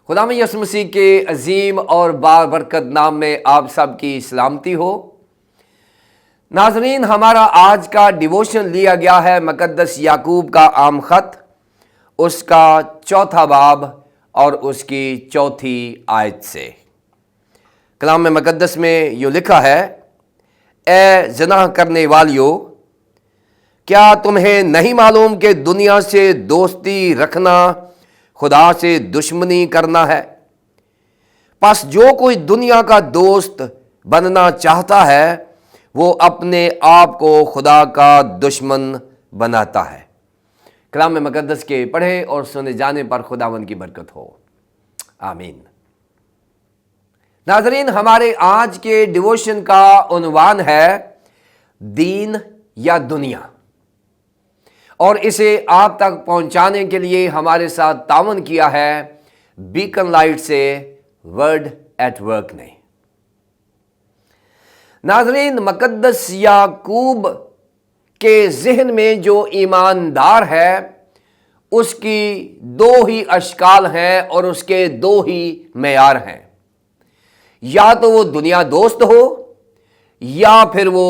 خداوند یسوع مسیح کے عظیم اور بابرکت نام میں آپ سب کی سلامتی ہو۔ ناظرین، ہمارا آج کا ڈیووشن لیا گیا ہے مقدس یعقوب کا عام خط، اس کا 4 باب اور اس کی 4 آیت سے۔ کلام مقدس میں یوں لکھا ہے، اے زنا کرنے والیو، کیا تمہیں نہیں معلوم کہ دنیا سے دوستی رکھنا خدا سے دشمنی کرنا ہے؟ پس جو کوئی دنیا کا دوست بننا چاہتا ہے وہ اپنے آپ کو خدا کا دشمن بناتا ہے۔ کلام مقدس کے پڑھے اور سنے جانے پر خداوند کی برکت ہو، آمین۔ ناظرین، ہمارے آج کے ڈیووشن کا عنوان ہے دین یا دنیا، اور اسے آپ تک پہنچانے کے لیے ہمارے ساتھ تعاون کیا ہے بیکن لائٹ سے ورڈ ایٹ ورک نے۔ ناظرین، مقدس یعقوب کے ذہن میں جو ایماندار ہے اس کی 2 ہی اشکال ہیں اور اس کے 2 ہی معیار ہیں، یا تو وہ دنیا دوست ہو یا پھر وہ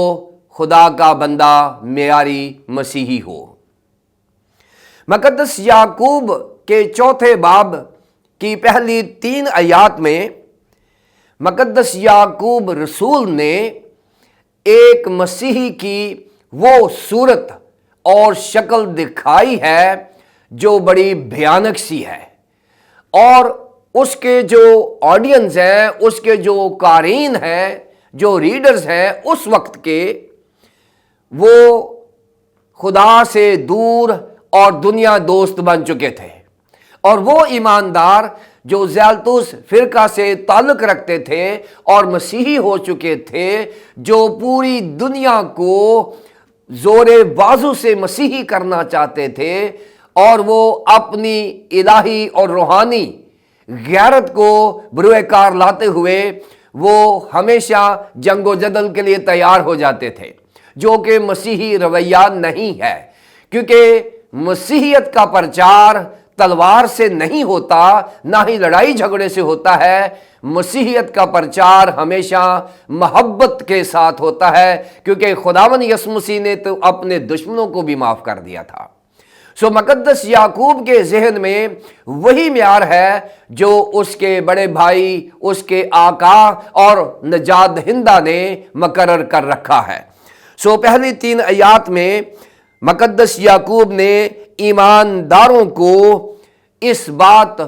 خدا کا بندہ معیاری مسیحی ہو۔ مقدس یعقوب کے 4 باب کی پہلی 3 آیات میں مقدس یعقوب رسول نے ایک مسیحی کی وہ صورت اور شکل دکھائی ہے جو بڑی بھیانک سی ہے، اور اس کے جو آڈینس ہیں، اس کے جو قارئین ہیں، جو ریڈرز ہیں اس وقت کے، وہ خدا سے دور اور دنیا دوست بن چکے تھے، اور وہ ایماندار جو زیالتوس فرقہ سے تعلق رکھتے تھے اور مسیحی ہو چکے تھے، جو پوری دنیا کو زور بازو سے مسیحی کرنا چاہتے تھے، اور وہ اپنی الہی اور روحانی غیرت کو بروئے کار لاتے ہوئے وہ ہمیشہ جنگ و جدل کے لیے تیار ہو جاتے تھے، جو کہ مسیحی رویہ نہیں ہے، کیونکہ مسیحیت کا پرچار تلوار سے نہیں ہوتا، نہ ہی لڑائی جھگڑے سے ہوتا ہے۔ مسیحیت کا پرچار ہمیشہ محبت کے ساتھ ہوتا ہے، کیونکہ خداوند یسوع مسیح نے تو اپنے دشمنوں کو بھی معاف کر دیا تھا۔ سو مقدس یعقوب کے ذہن میں وہی معیار ہے جو اس کے بڑے بھائی، اس کے آقا اور نجات دہندہ نے مقرر کر رکھا ہے۔ سو پہلی 3 آیات میں مقدس یعقوب نے ایمانداروں کو اس بات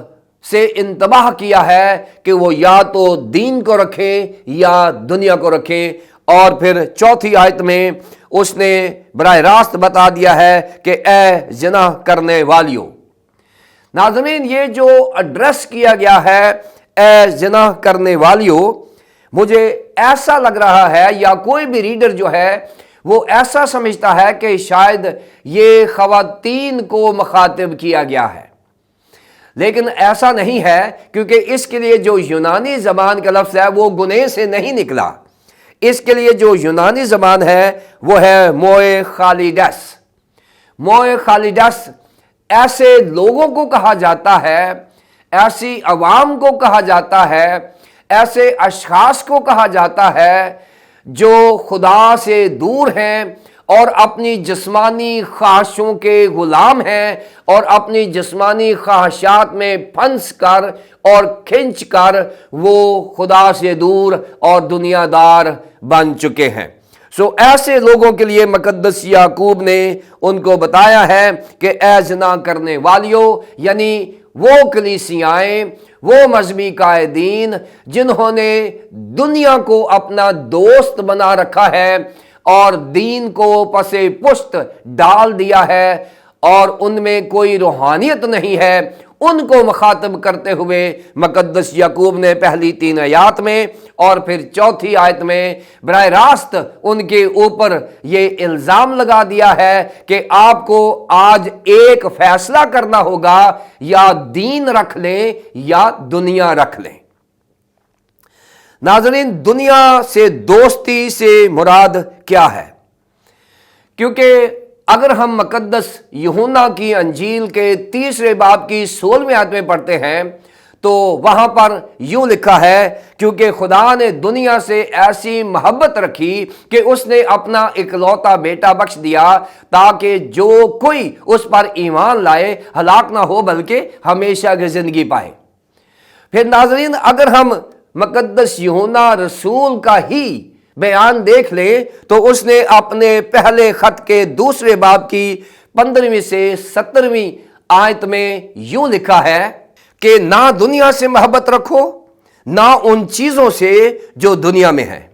سے انتباہ کیا ہے کہ وہ یا تو دین کو رکھیں یا دنیا کو رکھیں، اور پھر 4 آیت میں اس نے براہ راست بتا دیا ہے کہ اے زنا کرنے والیو۔ ناظرین، یہ جو ایڈریس کیا گیا ہے اے زنا کرنے والیو، مجھے ایسا لگ رہا ہے، یا کوئی بھی ریڈر جو ہے وہ ایسا سمجھتا ہے کہ شاید یہ خواتین کو مخاطب کیا گیا ہے، لیکن ایسا نہیں ہے، کیونکہ اس کے لیے جو یونانی زبان کا لفظ ہے وہ گنے سے نہیں نکلا۔ اس کے لیے جو یونانی زبان ہے وہ ہے موئے خالیڈس۔ موئے خالیڈس ایسے لوگوں کو کہا جاتا ہے، ایسی عوام کو کہا جاتا ہے، ایسے اشخاص کو کہا جاتا ہے جو خدا سے دور ہیں اور اپنی جسمانی خواہشوں کے غلام ہیں، اور اپنی جسمانی خواہشات میں پھنس کر اور کھنچ کر وہ خدا سے دور اور دنیا دار بن چکے ہیں۔ سو ایسے لوگوں کے لیے مقدس یعقوب نے ان کو بتایا ہے کہ اے زنا کرنے والیو، یعنی وہ کلیسیائیں، وہ مذہبی قائدین جنہوں نے دنیا کو اپنا دوست بنا رکھا ہے اور دین کو پس پشت ڈال دیا ہے، اور ان میں کوئی روحانیت نہیں ہے، ان کو مخاطب کرتے ہوئے مقدس یعقوب نے پہلی 3 آیات میں اور پھر 4 آیت میں براہ راست ان کے اوپر یہ الزام لگا دیا ہے کہ آپ کو آج ایک فیصلہ کرنا ہوگا، یا دین رکھ لیں یا دنیا رکھ لیں۔ ناظرین، دنیا سے دوستی سے مراد کیا ہے؟ کیونکہ اگر ہم مقدس یوحنا کی انجیل کے 3 باب کی 16 آیت میں پڑھتے ہیں تو وہاں پر یوں لکھا ہے، کیونکہ خدا نے دنیا سے ایسی محبت رکھی کہ اس نے اپنا اکلوتا بیٹا بخش دیا تاکہ جو کوئی اس پر ایمان لائے ہلاک نہ ہو بلکہ ہمیشہ کی زندگی پائے۔ پھر ناظرین، اگر ہم مقدس یوحنا رسول کا ہی بیان دیکھ لیں تو اس نے اپنے پہلے خط کے دوسرے باب کی 15ویں سے 17ویں آیت میں یوں لکھا ہے کہ نہ دنیا سے محبت رکھو نہ ان چیزوں سے جو دنیا میں ہیں۔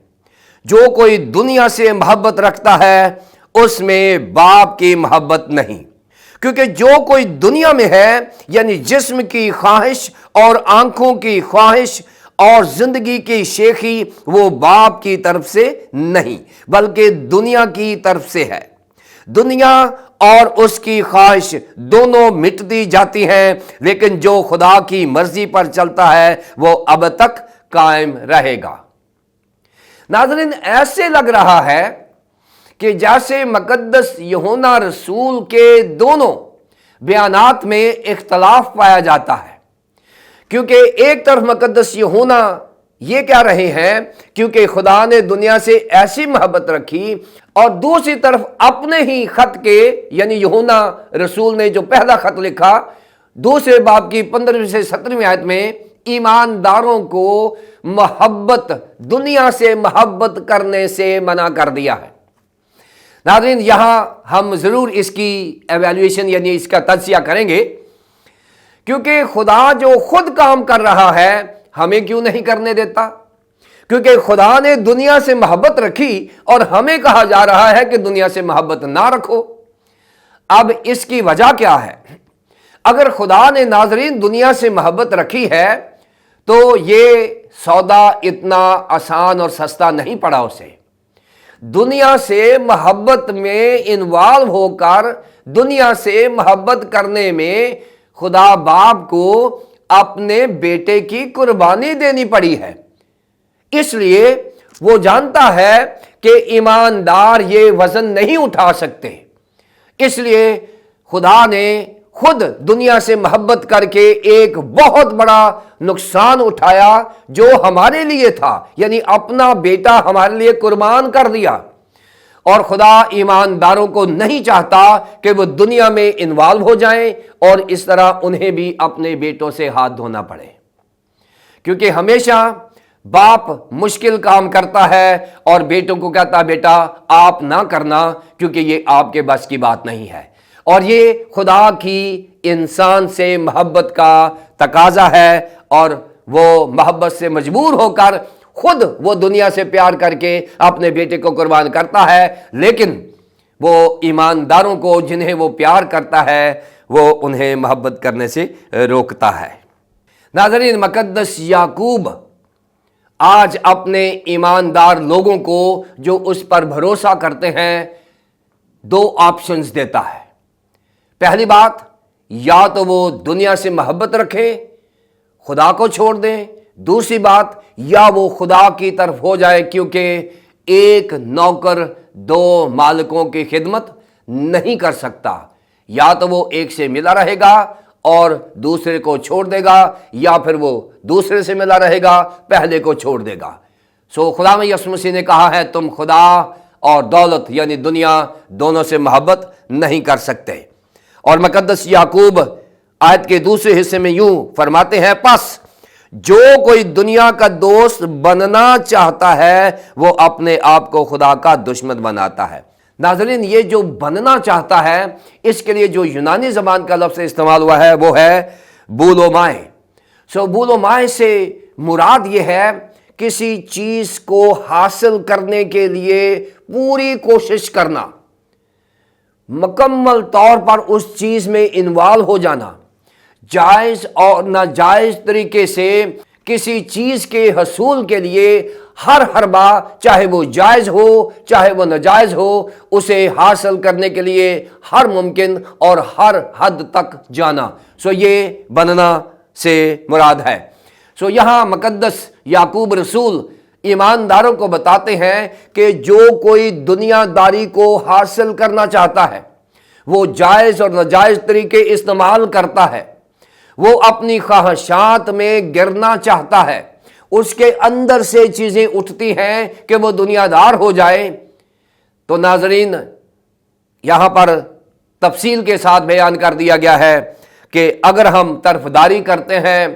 جو کوئی دنیا سے محبت رکھتا ہے اس میں باپ کی محبت نہیں، کیونکہ جو کوئی دنیا میں ہے یعنی جسم کی خواہش اور آنکھوں کی خواہش اور زندگی کی شیخی، وہ باپ کی طرف سے نہیں بلکہ دنیا کی طرف سے ہے۔ دنیا اور اس کی خواہش دونوں مٹتی جاتی ہیں، لیکن جو خدا کی مرضی پر چلتا ہے وہ اب تک قائم رہے گا۔ ناظرین، ایسے لگ رہا ہے کہ جیسے مقدس یوحنا رسول کے دونوں بیانات میں اختلاف پایا جاتا ہے، کیونکہ ایک طرف مقدس یوحنا یہ کہہ رہے ہیں کیونکہ خدا نے دنیا سے ایسی محبت رکھی، اور دوسری طرف اپنے ہی خط کے یعنی یوحنا رسول نے جو پہلا خط لکھا دوسرے باب کی 15ویں سے 17ویں آیت میں ایمانداروں کو محبت دنیا سے محبت کرنے سے منع کر دیا ہے۔ ناظرین، یہاں ہم ضرور اس کی ایویلیویشن یعنی اس کا تجزیہ کریں گے، کیونکہ خدا جو خود کام کر رہا ہے ہمیں کیوں نہیں کرنے دیتا؟ کیونکہ خدا نے دنیا سے محبت رکھی اور ہمیں کہا جا رہا ہے کہ دنیا سے محبت نہ رکھو۔ اب اس کی وجہ کیا ہے؟ اگر خدا نے ناظرین دنیا سے محبت رکھی ہے تو یہ سودا اتنا آسان اور سستا نہیں پڑا اسے۔ دنیا سے محبت میں انوالو ہو کر دنیا سے محبت کرنے میں خدا باپ کو اپنے بیٹے کی قربانی دینی پڑی ہے۔ اس لیے وہ جانتا ہے کہ ایماندار یہ وزن نہیں اٹھا سکتے، اس لیے خدا نے خود دنیا سے محبت کر کے ایک بہت بڑا نقصان اٹھایا جو ہمارے لیے تھا، یعنی اپنا بیٹا ہمارے لیے قربان کر دیا۔ اور خدا ایمانداروں کو نہیں چاہتا کہ وہ دنیا میں انوالو ہو جائیں اور اس طرح انہیں بھی اپنے بیٹوں سے ہاتھ دھونا پڑے، کیونکہ ہمیشہ باپ مشکل کام کرتا ہے اور بیٹوں کو کہتا بیٹا آپ نہ کرنا کیونکہ یہ آپ کے بس کی بات نہیں ہے۔ اور یہ خدا کی انسان سے محبت کا تقاضا ہے، اور وہ محبت سے مجبور ہو کر خود وہ دنیا سے پیار کر کے اپنے بیٹے کو قربان کرتا ہے، لیکن وہ ایمانداروں کو جنہیں وہ پیار کرتا ہے وہ انہیں محبت کرنے سے روکتا ہے۔ ناظرین، مقدس یعقوب آج اپنے ایماندار لوگوں کو جو اس پر بھروسہ کرتے ہیں 2 آپشنز دیتا ہے۔ پہلی بات، یا تو وہ دنیا سے محبت رکھیں، خدا کو چھوڑ دیں۔ دوسری بات، یا وہ خدا کی طرف ہو جائے، کیونکہ ایک نوکر 2 مالکوں کی خدمت نہیں کر سکتا۔ یا تو وہ ایک سے ملا رہے گا اور دوسرے کو چھوڑ دے گا، یا پھر وہ دوسرے سے ملا رہے گا پہلے کو چھوڑ دے گا۔ سو خدا میں یسوع مسیح نے کہا ہے تم خدا اور دولت یعنی دنیا دونوں سے محبت نہیں کر سکتے۔ اور مقدس یعقوب آیت کے دوسرے حصے میں یوں فرماتے ہیں، پس جو کوئی دنیا کا دوست بننا چاہتا ہے وہ اپنے آپ کو خدا کا دشمن بناتا ہے۔ ناظرین، یہ جو بننا چاہتا ہے اس کے لیے جو یونانی زبان کا لفظ استعمال ہوا ہے وہ ہے بولومائے۔ بولومائے سے مراد یہ ہے کسی چیز کو حاصل کرنے کے لیے پوری کوشش کرنا، مکمل طور پر اس چیز میں انوالو ہو جانا، جائز اور ناجائز طریقے سے کسی چیز کے حصول کے لیے ہر حربہ، چاہے وہ جائز ہو چاہے وہ ناجائز ہو، اسے حاصل کرنے کے لیے ہر ممکن اور ہر حد تک جانا۔ یہ بننا سے مراد ہے۔ یہاں مقدس یعقوب رسول ایمانداروں کو بتاتے ہیں کہ جو کوئی دنیا داری کو حاصل کرنا چاہتا ہے وہ جائز اور ناجائز طریقے استعمال کرتا ہے، وہ اپنی خواہشات میں گرنا چاہتا ہے، اس کے اندر سے چیزیں اٹھتی ہیں کہ وہ دنیا دار ہو جائے۔ تو ناظرین، یہاں پر تفصیل کے ساتھ بیان کر دیا گیا ہے کہ اگر ہم طرفداری کرتے ہیں،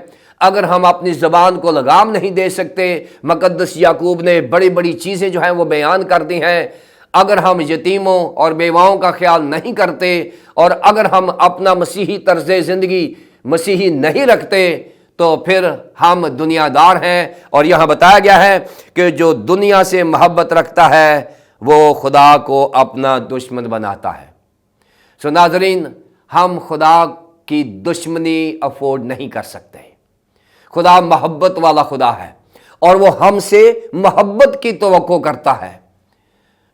اگر ہم اپنی زبان کو لگام نہیں دے سکتے، مقدس یعقوب نے بڑی بڑی چیزیں جو ہیں وہ بیان کر دی ہیں، اگر ہم یتیموں اور بیواؤں کا خیال نہیں کرتے، اور اگر ہم اپنا مسیحی طرز زندگی مسیحی نہیں رکھتے، تو پھر ہم دنیا دار ہیں۔ اور یہاں بتایا گیا ہے کہ جو دنیا سے محبت رکھتا ہے وہ خدا کو اپنا دشمن بناتا ہے۔ سو ناظرین، ہم خدا کی دشمنی افورڈ نہیں کر سکتے۔ خدا محبت والا خدا ہے اور وہ ہم سے محبت کی توقع کرتا ہے۔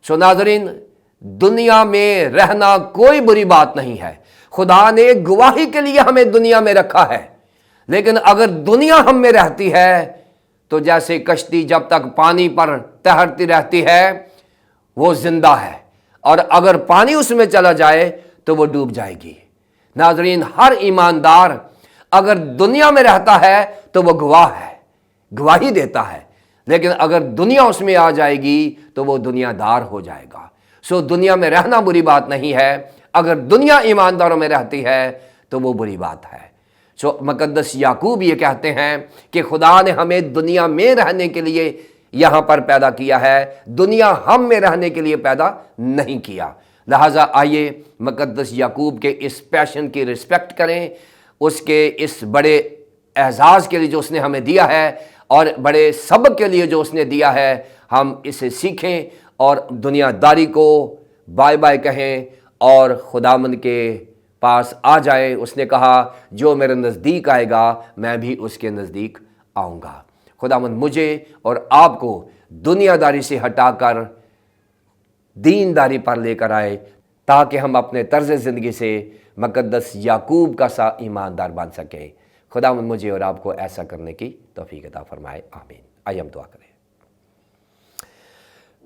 سو ناظرین، دنیا میں رہنا کوئی بری بات نہیں ہے۔ خدا نے گواہی کے لیے ہمیں دنیا میں رکھا ہے، لیکن اگر دنیا ہم میں رہتی ہے تو جیسے کشتی جب تک پانی پر تیرتی رہتی ہے وہ زندہ ہے، اور اگر پانی اس میں چلا جائے تو وہ ڈوب جائے گی۔ ناظرین، ہر ایماندار اگر دنیا میں رہتا ہے تو وہ گواہ ہے، گواہی دیتا ہے، لیکن اگر دنیا اس میں آ جائے گی تو وہ دنیا دار ہو جائے گا۔ سو دنیا میں رہنا بری بات نہیں ہے، اگر دنیا ایمانداروں میں رہتی ہے تو وہ بری بات ہے۔ سو مقدس یعقوب یہ کہتے ہیں کہ خدا نے ہمیں دنیا میں رہنے کے لیے یہاں پر پیدا کیا ہے، دنیا ہم میں رہنے کے لیے پیدا نہیں کیا۔ لہٰذا آئیے مقدس یعقوب کے اس پیشن کی رسپیکٹ کریں، اس کے اس بڑے اعزاز کے لیے جو اس نے ہمیں دیا ہے اور بڑے سبق کے لیے جو اس نے دیا ہے، ہم اسے سیکھیں اور دنیا داری کو بائے بائے کہیں اور خداوند کے پاس آ جائیں۔ اس نے کہا جو میرے نزدیک آئے گا میں بھی اس کے نزدیک آؤں گا۔ خداوند مجھے اور آپ کو دنیا داری سے ہٹا کر دینداری پر لے کر آئے، تاکہ ہم اپنے طرز زندگی سے مقدس یعقوب کا سا ایماندار بن سکیں۔ خداوند مجھے اور آپ کو ایسا کرنے کی توفیق عطا فرمائے، آمین۔ آئیے ہم دعا کریں۔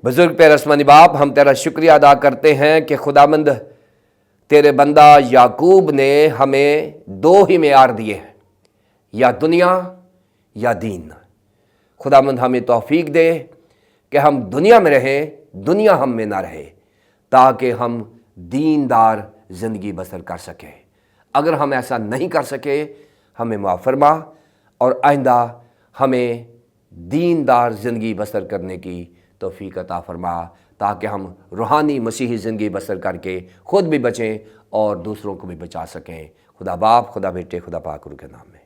بزرگ پیر آسمانی باپ، ہم تیرا شکریہ ادا کرتے ہیں کہ خداوند تیرے بندہ یعقوب نے ہمیں دو ہی معیار دیے ہیں، یا دنیا یا دین۔ خداوند ہمیں توفیق دے کہ ہم دنیا میں رہیں، دنیا ہم میں نہ رہے، تاکہ ہم دیندار زندگی بسر کر سکیں۔ اگر ہم ایسا نہیں کر سکے ہمیں معاف فرما، اور آئندہ ہمیں دیندار زندگی بسر کرنے کی توفیق عطا فرما، تاکہ ہم روحانی مسیحی زندگی بسر کر کے خود بھی بچیں اور دوسروں کو بھی بچا سکیں۔ خدا باپ، خدا بیٹے، خدا پاک روح کے نام میں۔